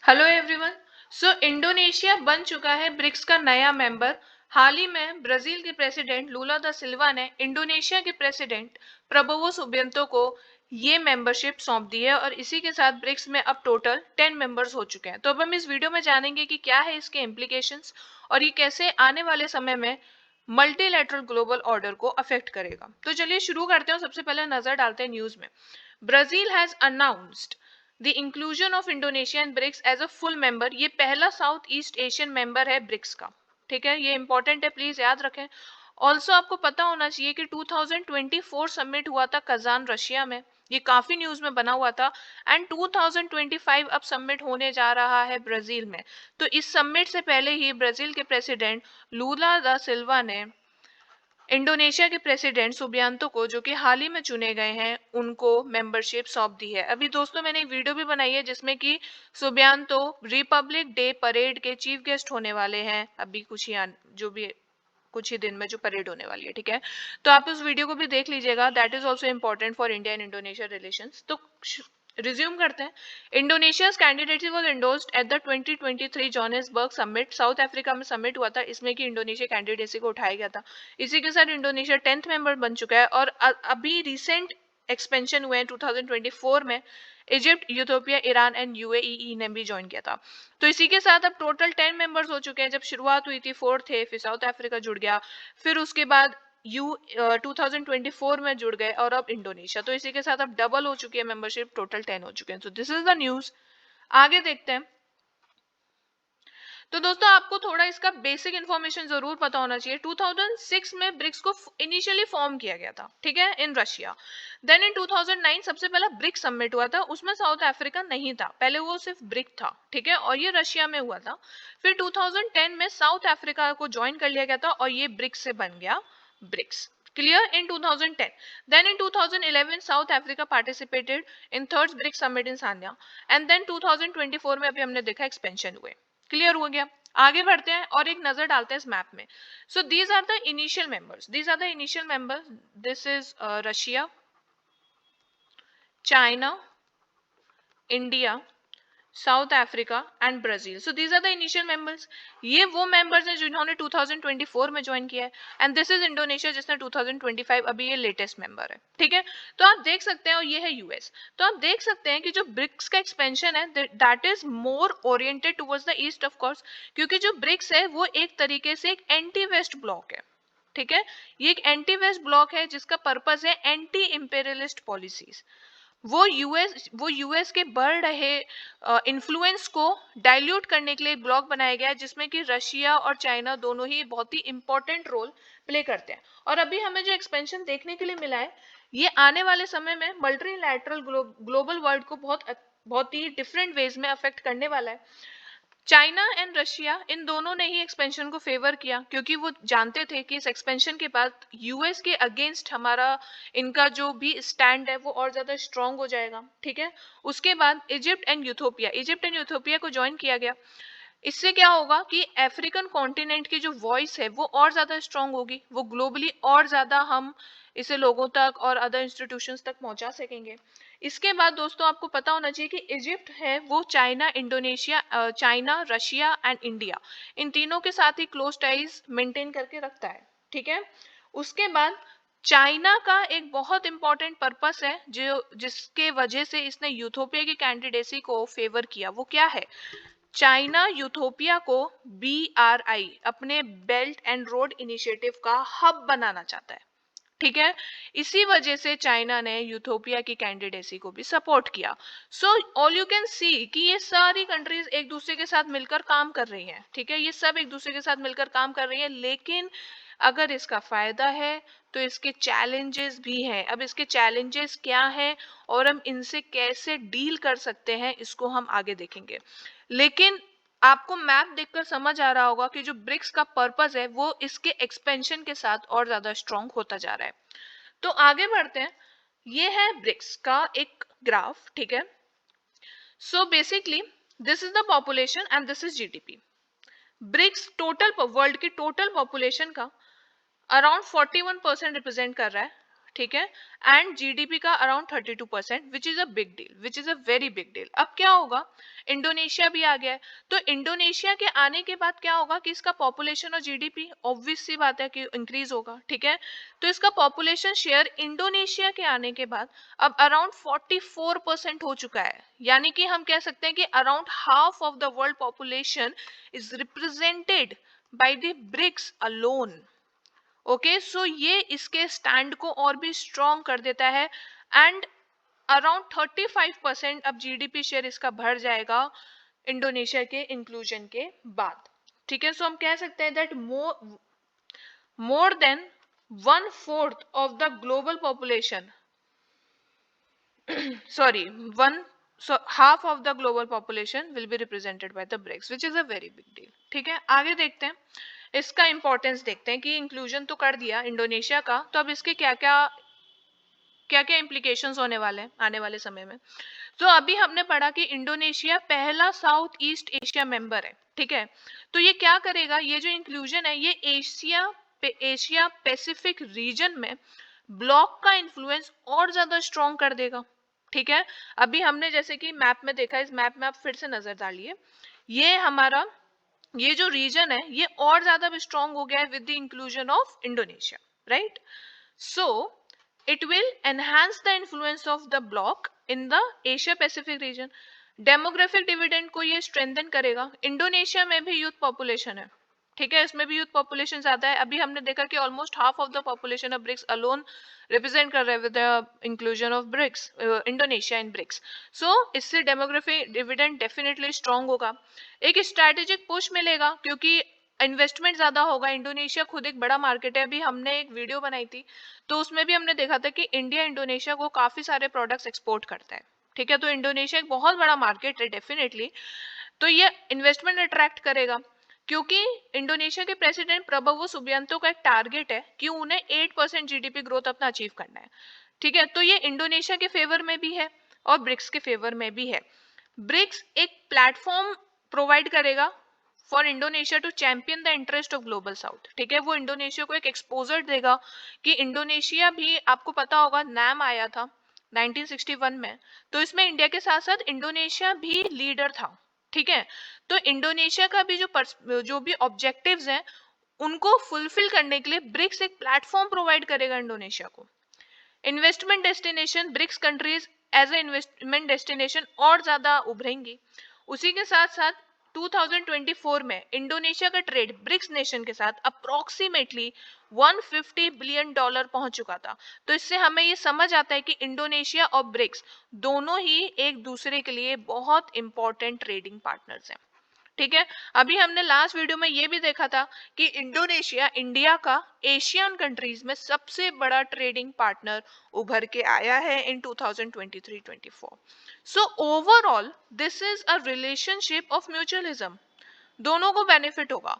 Hello everyone. सो Indonesia बन चुका है ब्रिक्स का नया मेंबर। हाल ही में ब्राजील के प्रेसिडेंट लूला दा सिल्वा ने इंडोनेशिया के प्रेसिडेंट प्रबोवो सुबियांतो को ये मेंबरशिप सौंप दी है और इसी के साथ ब्रिक्स में अब टोटल 10 मेंबर्स हो चुके हैं। तो अब हम इस वीडियो में जानेंगे कि क्या है इसके इम्प्लीकेशंस और ये कैसे आने वाले समय में मल्टीलैटरल ग्लोबल ऑर्डर को अफेक्ट करेगा। तो चलिए शुरू करते हैं। सबसे पहले नजर डालते हैं न्यूज में। Brazil has announced the inclusion of Indonesia in BRICS as a full member. ये पहला साउथ ईस्ट एशियन मेंबर है ब्रिक्स का। ठीक है, ये इंपॉर्टेंट है, प्लीज याद रखें। ऑल्सो आपको पता होना चाहिए कि 2024 समिट हुआ था कजान रशिया में। ये काफी न्यूज में बना हुआ था। एंड 2025 अब समिट होने जा रहा है ब्राजील में। तो इस समिट से पहले ही ब्राजील के प्रेसिडेंट लूला दा सिल्वा ने इंडोनेशिया के प्रेसिडेंट सुबियांतो को, जो कि हाल ही में चुने गए हैं, उनको मेंबरशिप सौंप दी है। अभी दोस्तों मैंने एक वीडियो भी बनाई है जिसमें कि सुबियांतो रिपब्लिक डे परेड के चीफ गेस्ट होने वाले हैं। अभी कुछ ही दिन में जो परेड होने वाली है। ठीक है, तो आप उस वीडियो को भी देख लीजिएगा। That is also important for India and Indonesia relations. तो रिज्यूम करते हैं। Indonesia's candidacy was endorsed at the 2023 Johannesburg summit. South Africa में समिट हुआ था, इसमें कि इंडोनेशिया कैंडिडेटसी को उठाया गया था। इसी के साथ इंडोनेशिया 10th मेंबर बन चुका है और अभी रिसेंट एक्सपेंशन हुए हैं 2024 में। Egypt, Ethiopia, Iran and UAE ने भी ज्वाइन किया था। तो इसी के साथ अब टोटल 10 मेंबर्स हो चुके हैं। जब शुरुआत हुई थी 4 थे, फिर साउथ अफ्रीका जुड़ गया, फिर उसके बाद 2024 में जुड़ गए और अब इंडोनेशिया। तो इसी के साथ अब डबल हो चुकी है मेंबरशिप, टोटल 10 हो चुके हैं। तो दिस इज द न्यूज। आगे देखते हैं। तो दोस्तों आपको थोड़ा इसका बेसिक इंफॉर्मेशन जरूर पता होना चाहिए। 2006 में ब्रिक्स को इनिशियली फॉर्म किया गया था, ठीक है, इन रशिया। देन इन 2009 सबसे पहला ब्रिक्स समिट हुआ था, उसमें साउथ अफ्रीका नहीं था, पहले वो सिर्फ ब्रिक था। ठीक है, और ये रशिया में हुआ था। फिर 2010 में साउथ अफ्रीका को ज्वाइन कर लिया गया था और ये ब्रिक्स से बन गया BRICS. Clear? In 2010. Then in 2011 South Africa participated in third BRICS summit in Sanya. And then 2024 में अभी हमने देखा एक्सपेंशन हुए। क्लियर हो गया। आगे बढ़ते हैं और एक नजर डालते हैं इस मैप में। So these are the initial members. These are the initial members. This is Russia, China, India, South Africa and Brazil. So these are the initial members. ये वो मेंबर्स हैं जिन्होंने 2024 में ज्वाइन किया है। एंड दिस इज इंडोनेशिया जिसने 2025, अभी ये लेटेस्ट मेंबर है। ठीक है, तो आप देख सकते हैं, और ये है यूएस। तो आप देख सकते हैं कि जो ब्रिक्स का एक्सपेंशन है that is more oriented towards the east of course, क्योंकि जो ब्रिक्स है वो एक तरीके से एक एंटी वेस्ट ब्लॉक है। ठीक है, ये एक एंटी वेस्ट ब्लॉक है जिसका पर्पस है एंटी इंपेरियलिस्ट पॉलिसीज। वो यूएस के बढ़ रहे इन्फ्लुएंस को डाइल्यूट करने के लिए ब्लॉक बनाया गया है, जिसमें कि रशिया और चाइना दोनों ही बहुत ही इंपॉर्टेंट रोल प्ले करते हैं। और अभी हमें जो एक्सपेंशन देखने के लिए मिला है, ये आने वाले समय में मल्टीलैटरल ग्लोबल वर्ल्ड को बहुत ही डिफरेंट वेज में अफेक्ट करने वाला है। चाइना एंड रशिया इन दोनों ने ही एक्सपेंशन को फेवर किया, क्योंकि वो जानते थे कि इस एक्सपेंशन के बाद यूएस के अगेंस्ट हमारा इनका जो भी स्टैंड है वो और ज्यादा स्ट्रांग हो जाएगा। ठीक है, उसके बाद इजिप्ट एंड यूथोपिया को ज्वाइन किया गया। इससे क्या होगा कि अफ्रीकन कॉन्टिनेंट की जो वॉइस है वो और ज्यादा स्ट्रांग होगी, वो ग्लोबली और ज्यादा हम इसे लोगों तक और अदर इंस्टीट्यूशंस तक पहुंचा सकेंगे। इसके बाद दोस्तों आपको पता होना चाहिए कि इजिप्ट है वो चाइना, रशिया एंड इंडिया, इन तीनों के साथ ही क्लोज टाइज मेंटेन करके रखता है। ठीक है, उसके बाद चाइना का एक बहुत इंपॉर्टेंट पर्पस है जो जिसके वजह से इसने यूथोपिया की कैंडिडेसी को फेवर किया, वो क्या है? चाइना यूथोपिया को BRI, अपने बेल्ट एंड रोड इनिशिएटिव का हब बनाना चाहता है। ठीक है, इसी वजह से चाइना ने यूथोपिया की कैंडिडेसी को भी सपोर्ट किया। So all you can see कि ये सारी कंट्रीज एक दूसरे के साथ मिलकर काम कर रही हैं। ठीक है, ये सब एक दूसरे के साथ मिलकर काम कर रही हैं, लेकिन अगर इसका फायदा है तो इसके चैलेंजेस भी हैं। अब इसके चैलेंजेस क्या हैं और हम इनसे कैसे डील कर सकते हैं, इसको हम आगे देखेंगे। लेकिन आपको मैप देखकर समझ आ रहा होगा कि जो ब्रिक्स का पर्पस है वो इसके एक्सपेंशन के साथ और ज्यादा स्ट्रांग होता जा रहा है। तो आगे बढ़ते हैं। ये है ब्रिक्स का एक ग्राफ। ठीक है, so basically this is the population and this is GDP. BRICS total world की टोटल पॉपुलेशन का अराउंड 41% रिप्रेजेंट कर रहा है। ठीक है, एंड जीडीपी का around 32%, which is a big deal, which is a very big deal. अब क्या होगा, इंडोनेशिया भी आ गया है, तो इंडोनेशिया के आने के बाद क्या होगा कि इसका पॉपुलेशन और जीडीपी ऑब्वियस सी बात है कि इंक्रीज होगा, ठीक है। तो इसका पॉपुलेशन शेयर इंडोनेशिया के आने के बाद अब अराउंड 44% हो चुका है, यानी कि हम कह सकते हैं कि around half of the world population is represented by the BRICS alone. Okay, so ये इसके स्टैंड को और भी स्ट्रॉन्ग कर देता है, एंड अराउंड 35% अब जीडीपी शेयर इसका बढ़ जाएगा इंडोनेशिया के इंक्लूजन के बाद, ठीक है। सो हम कह सकते हैं that more than 1/4 of the global population, sorry, one, so half of the global population will be represented by the BRICS, which is a very big deal, ठीक है। आगे देखते हैं, इसका इंपॉर्टेंस देखते हैं कि इंक्लूजन तो कर दिया इंडोनेशिया का, तो अब इसके क्या क्या इम्प्लीकेशंस होने वाले हैं आने वाले समय में। तो अभी हमने पढ़ा कि इंडोनेशिया पहला साउथ ईस्ट एशिया मेंबर है, ठीक है। तो ये क्या करेगा, ये जो इंक्लूजन है ये एशिया पैसिफिक रीजन में ब्लॉक का इन्फ्लुएंस और ज्यादा स्ट्रॉन्ग कर देगा, ठीक है। अभी हमने जैसे कि मैप में देखा, इस मैप में आप फिर से नजर डालिए, ये हमारा ये जो रीजन है ये और ज्यादा स्ट्रॉन्ग हो गया है with the inclusion of Indonesia, right. So it will enhance the influence of the bloc in the Asia Pacific region. Demographic dividend को ये स्ट्रेंथन करेगा। इंडोनेशिया में भी यूथ पॉपुलेशन है, ठीक है, इसमें भी यूथ पॉपुलेशन ज्यादा है। अभी हमने देखा कि almost half of the population of BRICS alone represent कर रहे हैं with the inclusion of BRICS, Indonesia in BRICS. So इससे डेमोग्राफिक डिविडेंड डेफिनेटली स्ट्रांग होगा, एक स्ट्रैटेजिक पुश मिलेगा क्योंकि इन्वेस्टमेंट ज्यादा होगा। इंडोनेशिया खुद एक बड़ा मार्केट है, अभी हमने एक वीडियो बनाई थी तो उसमें भी हमने देखा था कि इंडिया इंडोनेशिया को काफी सारे प्रोडक्ट्स एक्सपोर्ट करता है, ठीक है। तो इंडोनेशिया एक बहुत बड़ा मार्केट है डेफिनेटली, तो ये इन्वेस्टमेंट अट्रैक्ट करेगा क्योंकि इंडोनेशिया के प्रेसिडेंट प्रबोवो सुबियांतो का एक टारगेट है कि उन्हें 8% जीडीपी ग्रोथ अपना अचीव करना है, ठीक है। तो ये इंडोनेशिया के फेवर में भी है और ब्रिक्स के फेवर में भी है। ब्रिक्स एक प्लेटफॉर्म प्रोवाइड करेगा for Indonesia to champion the interest of global south, ठीक है। वो इंडोनेशिया को एक एक्सपोजर देगा कि इंडोनेशिया भी, आपको पता होगा नैम आया था 1961 में, तो इसमें इंडिया के साथ साथ इंडोनेशिया भी लीडर था, ठीक है। तो इंडोनेशिया का भी जो भी ऑब्जेक्टिव्स हैं उनको फुलफिल करने के लिए ब्रिक्स एक प्लेटफॉर्म प्रोवाइड करेगा इंडोनेशिया को। Investment destination BRICS countries as a investment destination और ज्यादा उभरेंगी। उसी के साथ साथ 2024 में इंडोनेशिया का ट्रेड ब्रिक्स नेशन के साथ अप्रोक्सीमेटली $150 बिलियन पहुंच चुका था। तो इससे हमें ये समझ आता है कि इंडोनेशिया और ब्रिक्स दोनों ही एक दूसरे के लिए बहुत इंपॉर्टेंट ट्रेडिंग पार्टनर्स हैं, ठीक है। अभी हमने लास्ट वीडियो में ये भी देखा था कि इंडोनेशिया इंडिया का एशियन कंट्रीज में सबसे बड़ा ट्रेडिंग पार्टनर उभर के आया है in 2023-24। So overall this is a relationship of mutualism, दोनों को बेनिफिट होगा।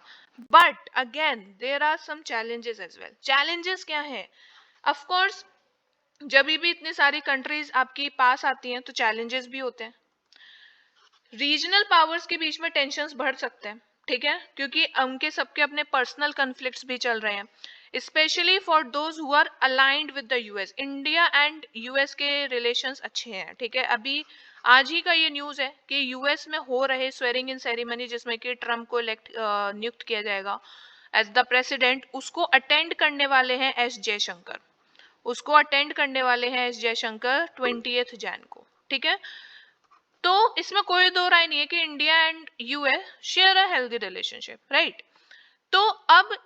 But again there are some challenges as well. Challenges क्या है, ऑफ कोर्स जब भी इतनी सारी कंट्रीज आपके पास आती हैं तो चैलेंजेस भी होते हैं। रीजनल पावर्स के बीच में टेंशन्स बढ़ सकते हैं, ठीक है, क्योंकि उनके सबके अपने पर्सनल कन्फ्लिक्ट्स भी चल रहे हैं, especially for those who are aligned with the US. India and US के रिलेशंस अच्छे हैं, ठीक है। अभी आज ही का ये न्यूज़ है कि यूएस में हो रहे स्वेरिंग इन सेरेमनी जिसमें कि ट्रम्प को नियुक्त किया जाएगा एज द प्रेसिडेंट, उसको अटेंड करने वाले हैं एस जयशंकर, उसको अटेंड करने वाले हैं एस जयशंकर 20 जैन को, ठीक है। तो इसमें कोई दो राय नहीं है कि India and US share a healthy relationship, right. तो अब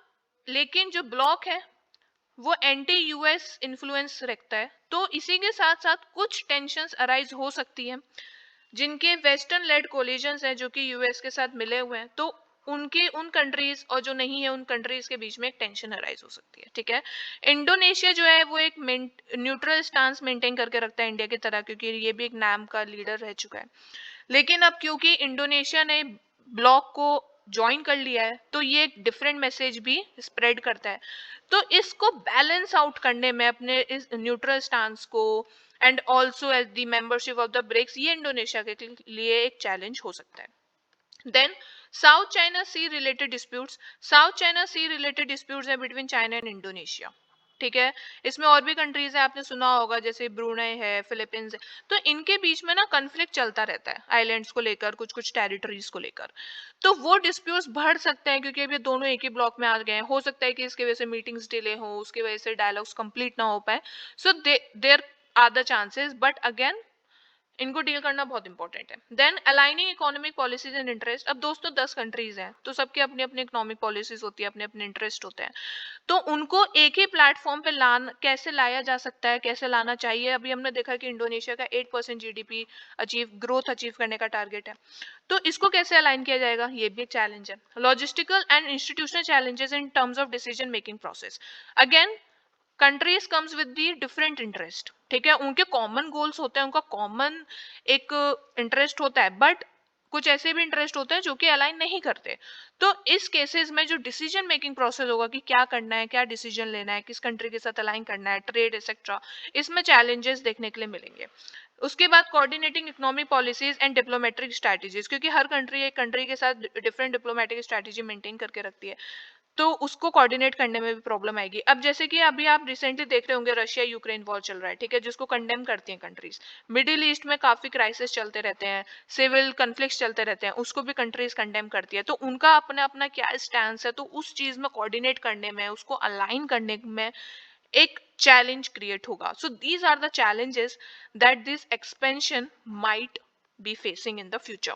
लेकिन जो ब्लॉक है वो एंटी यूएस इन्फ्लुएंस रखता है, तो इसी के साथ साथ कुछ टेंशंस अराइज हो सकती हैं जिनके वेस्टर्न लेड कोलिजन्स हैं जो कि यूएस के साथ मिले हुए हैं, तो उनके उन कंट्रीज और जो नहीं है उन कंट्रीज के बीच में एक टेंशन अराइज हो सकती है, ठीक है। इंडोनेशिया जो है वो एक न्यूट्रल स्टांस मेंटेन करके रखता है इंडिया की तरह, क्योंकि ये भी एक नाम का लीडर रह चुका है। लेकिन अब क्योंकि इंडोनेशिया ने ब्लॉक को ज्वाइन कर लिया है तो ये एक डिफरेंट मैसेज भी स्प्रेड करता है। तो इसको बैलेंस आउट करने में अपने इस न्यूट्रल स्टांस को and also as the membership of the BRICS, ये इंडोनेशिया के लिए एक चैलेंज हो सकता है। Then South China Sea related disputes, South China Sea related disputes है बिटवीन चाइना एंड इंडोनेशिया, ठीक है। इसमें और भी कंट्रीज है, आपने सुना होगा, जैसे ब्रुनेई है, फिलीपींस है। तो इनके बीच में ना कन्फ्लिक्ट चलता रहता है आइलैंड्स को लेकर, कुछ कुछ टेरिटरीज को लेकर। तो वो डिस्प्यूट्स बढ़ सकते हैं क्योंकि अब ये दोनों एक ही ब्लॉक में आ गए हैं। हो सकता है कि इसकी वजह से मीटिंग्स डिले हो, उसकी वजह से डायलॉग्स कंप्लीट ना हो पाए। So there are the chances, but again इनको डील करना बहुत इंपॉर्टेंट है। Then aligning economic policies and interest. अब दोस्तों 10 कंट्रीज हैं तो सबके अपनी अपनी इकोनॉमिक पॉलिसीज होती है, अपने अपने इंटरेस्ट होते हैं। तो उनको एक ही प्लेटफॉर्म पे कैसे लाया जा सकता है, कैसे लाना चाहिए। अभी हमने देखा कि इंडोनेशिया का 8% जीडीपी ग्रोथ अचीव करने का टारगेट है। तो इसको कैसे अलाइन किया जाएगा, ये भी एक चैलेंज है। Logistical and institutional challenges in terms of decision making process. Again countries comes with the different interest, ठीक है। उनके कॉमन गोल्स होते हैं, उनका कॉमन एक इंटरेस्ट होता है, बट कुछ ऐसे भी इंटरेस्ट होते हैं जो कि अलाइन नहीं करते। तो इस केसेस में जो डिसीजन मेकिंग प्रोसेस होगा कि क्या करना है, क्या डिसीजन लेना है, किस कंट्री के साथ अलाइन करना है, ट्रेड एक्सेट्रा, इसमें चैलेंजेस देखने के लिए मिलेंगे। उसके बाद coordinating economic policies and diplomatic strategies, क्योंकि हर कंट्री एक कंट्री के साथ डिफरेंट डिप्लोमेटिक स्ट्रेटजी मेंटेन करके रखती है। तो उसको कोऑर्डिनेट करने में भी प्रॉब्लम आएगी। अब जैसे कि अभी आप रिसेंटली देख रहे होंगे, रशिया यूक्रेन वॉर चल रहा है, ठीक है, जिसको कंडेम करती हैं कंट्रीज। मिडिल ईस्ट में काफी क्राइसिस चलते रहते हैं, सिविल कन्फ्लिक्ट्स चलते रहते हैं, उसको भी कंट्रीज कंडेम करती है। तो उनका अपना अपना क्या स्टैंड है, तो उस चीज में कोऑर्डिनेट करने में, उसको अलाइन करने में एक चैलेंज क्रिएट होगा। So these are the challenges that this expansion might be facing in the future.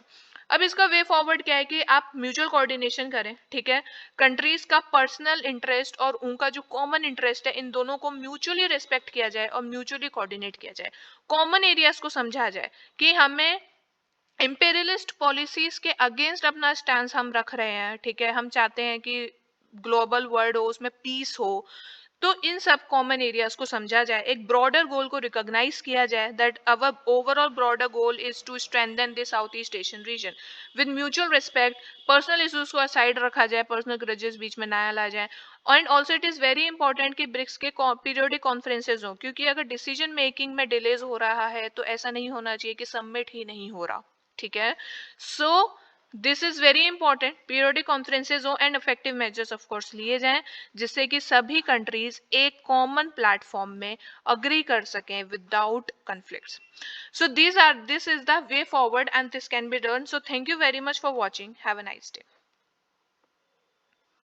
अब इसका वे फॉरवर्ड क्या है कि आप म्यूचुअल कोऑर्डिनेशन करें, ठीक है। कंट्रीज का पर्सनल इंटरेस्ट और उनका जो कॉमन इंटरेस्ट है, इन दोनों को म्यूचुअली रिस्पेक्ट किया जाए और म्यूचुअली कोऑर्डिनेट किया जाए। कॉमन एरियाज को समझा जाए कि हमें इंपेरियलिस्ट पॉलिसीज के अगेंस्ट अपना स्टैंड हम रख रहे हैं, ठीक है। हम चाहते हैं कि ग्लोबल वर्ल्ड हो, उसमें पीस हो। तो इन सब कॉमन एरियाज को समझा जाए, एक ब्रॉडर गोल को रिकॉग्नाइज किया जाए, that our overall broader goal is to strengthen the South east Asian region with mutual respect. Personal issues को साइड रखा जाए, पर्सनल ग्रजेस बीच में ना ला जाए। And also it is very important कि ब्रिक्स के पीरियोडिक कॉन्फ्रेंसेज हो, क्योंकि अगर डिसीजन मेकिंग में डिलेज हो रहा है तो ऐसा नहीं होना चाहिए कि समिट ही नहीं हो रहा, ठीक है। So this is very important, periodic conferences हो and effective measures of course लिए जाएं, जिससे कि सभी कंट्रीज एक कॉमन प्लेटफॉर्म में अग्री कर सकें without conflicts. So this is the way forward and this can be done. So thank you very much for watching. Have a nice day.